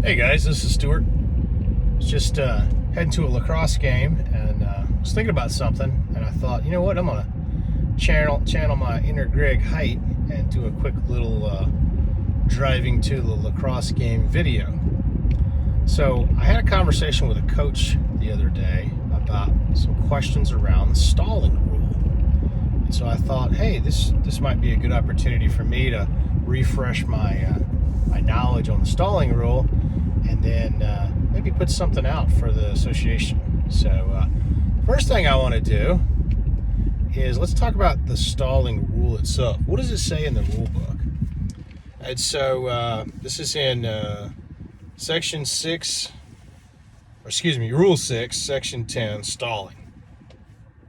Hey guys, this is Stuart. I was just heading to a lacrosse game and was thinking about something, and I thought, you know what, I'm gonna channel my inner Greg Height and do a quick little driving to the lacrosse game video. So I had a conversation with a coach the other day about some questions around the stalling rule, and so I thought, hey, this might be a good opportunity for me to refresh my knowledge on the stalling rule, and then maybe put something out for the association. So first thing I want to do is let's talk about the stalling rule itself. What does it say in the rule book? And so this is in section 6, or excuse me, rule 6, section 10, stalling.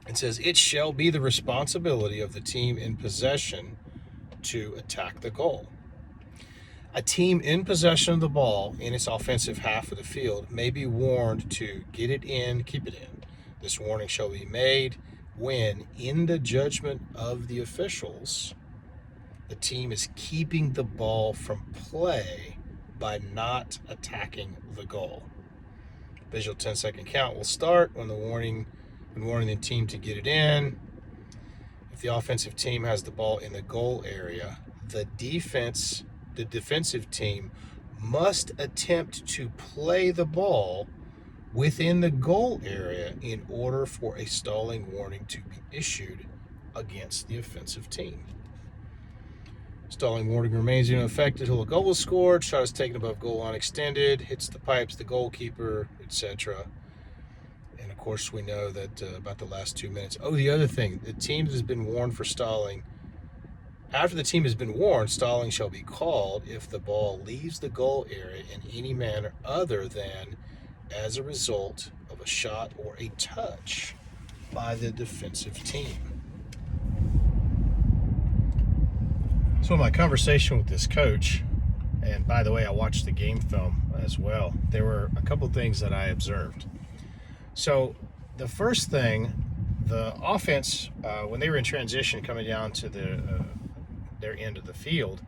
It says, it shall be the responsibility of the team in possession to attack the goal. A team in possession of the ball in its offensive half of the field may be warned to get it in, keep it in. This warning shall be made when, in the judgment of the officials, the team is keeping the ball from play by not attacking the goal. Visual 10-second count will start when warning the team to get it in. If the offensive team has the ball in the goal area, the defensive team must attempt to play the ball within the goal area in order for a stalling warning to be issued against the offensive team. Stalling warning remains in effect until a goal is scored, shot is taken above goal line extended, hits the pipes, the goalkeeper, etc. And of course we know that about the last 2 minutes. Oh, the other thing, the team has been warned for stalling. After the team has been warned, stalling shall be called if the ball leaves the goal area in any manner other than as a result of a shot or a touch by the defensive team. So in my conversation with this coach, and by the way, I watched the game film as well, there were a couple things that I observed. So the first thing, the offense, when they were in transition coming down to their end of the field,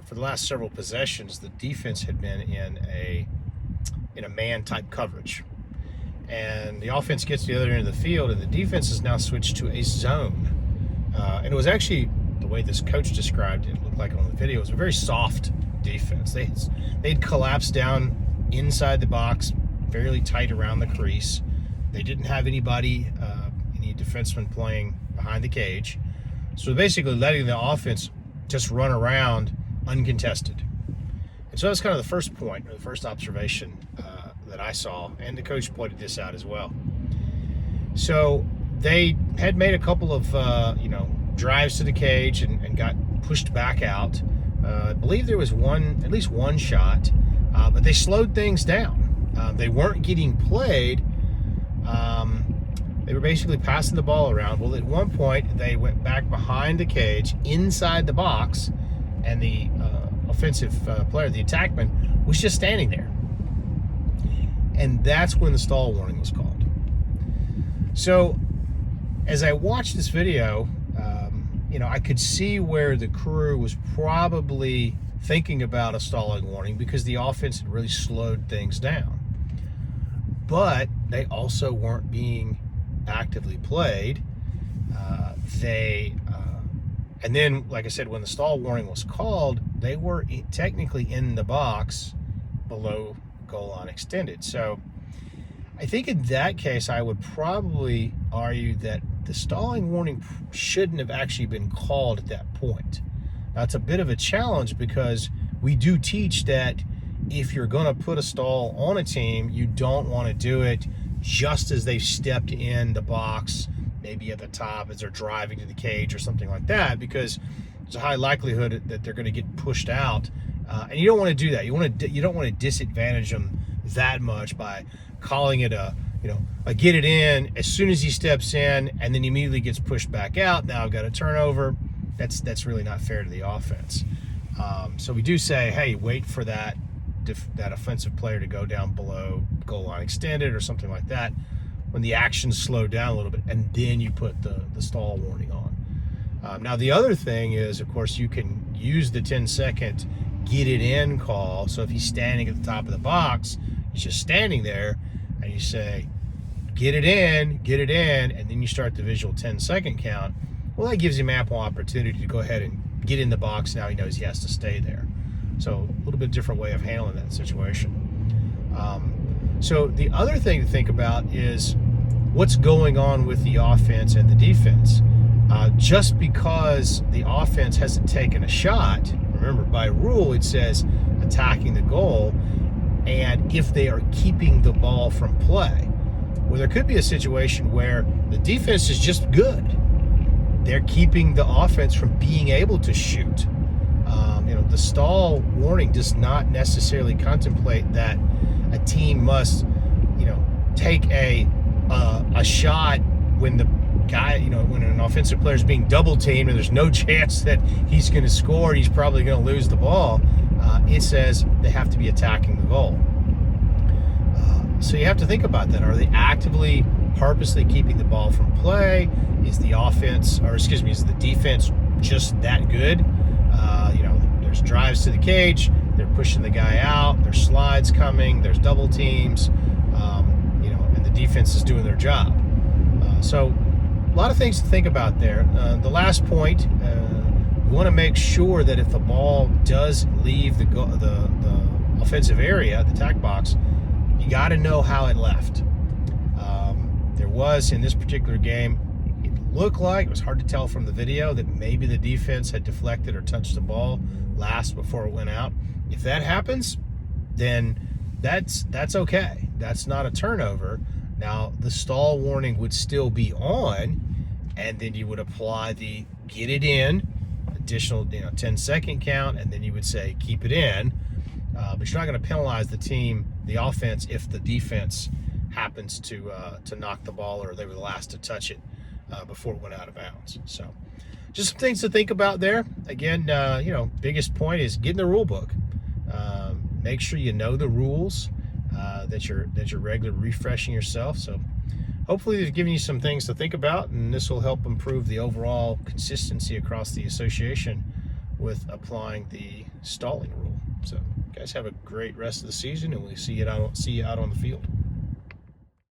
for the last several possessions, the defense had been in a man type coverage, and the offense gets to the other end of the field, and the defense has now switched to a zone. And it was actually, the way this coach described it, looked like on the video, it was a very soft defense. They'd collapsed down inside the box, fairly tight around the crease. They didn't have any defenseman playing behind the cage. So basically letting the offense just run around uncontested. And so that's kind of the first point, or the first observation that I saw, and the coach pointed this out as well. So they had made a couple of drives to the cage and got pushed back out. I believe there was at least one shot, but they slowed things down. They weren't getting played. They were basically passing the ball around. Well, at one point, they went back behind the cage, inside the box, and the offensive player, the attackman, was just standing there. And that's when the stall warning was called. So, as I watched this video, I could see where the crew was probably thinking about a stalling warning because the offense had really slowed things down. But they also weren't being actively played. And then, like I said, when the stall warning was called, they were technically in the box below goal line extended. So I think in that case, I would probably argue that the stalling warning shouldn't have actually been called at that point. Now, it's a bit of a challenge because we do teach that if you're going to put a stall on a team, you don't want to do it just as they've stepped in the box, maybe at the top as they're driving to the cage or something like that, because there's a high likelihood that they're going to get pushed out, and you don't want to do that. You don't want to disadvantage them that much by calling it a get it in as soon as he steps in, and then immediately gets pushed back out. Now I've got a turnover. That's really not fair to the offense. So we do say, hey, wait for that offensive player to go down below goal line extended or something like that when the action's slowed down a little bit, and then you put the stall warning on. Now the other thing is, of course, you can use the 10-second get it in call. So if he's standing at the top of the box, he's just standing there, and you say, get it in, and then you start the visual 10-second count. Well, that gives him ample opportunity to go ahead and get in the box. Now he knows he has to stay there. So a little bit different way of handling that situation. So the other thing to think about is what's going on with the offense and the defense. Just because the offense hasn't taken a shot, remember by rule it says attacking the goal, and if they are keeping the ball from play. Well, there could be a situation where the defense is just good. They're keeping the offense from being able to shoot. The stall warning does not necessarily contemplate that a team must, take a shot when the guy, when an offensive player is being double teamed and there's no chance that he's going to score, he's probably going to lose the ball. It says they have to be attacking the goal. So you have to think about that. Are they actively, purposely keeping the ball from play? Is the defense just that good? There's drives to the cage. They're pushing the guy out. There's slides coming. There's double teams. And the defense is doing their job. So a lot of things to think about there. The last point, you want to make sure that if the ball does leave the offensive area, the attack box, you got to know how it left. There was, in this particular game, it looked like, it was hard to tell from the video, that maybe the defense had deflected or touched the ball last before it went out. If that happens, then that's okay. That's not a turnover. Now, the stall warning would still be on, and then you would apply the get it in, additional 10-second count, and then you would say keep it in. But you're not going to penalize the offense, if the defense happens to knock the ball or they were the last to touch it before it went out of bounds. So just some things to think about there. Again, biggest point is get in the rule book. Make sure you know the rules, that you're regularly refreshing yourself. So hopefully they've given you some things to think about, and this will help improve the overall consistency across the association with applying the stalling rule. So guys, have a great rest of the season, and we'll see you out on the field.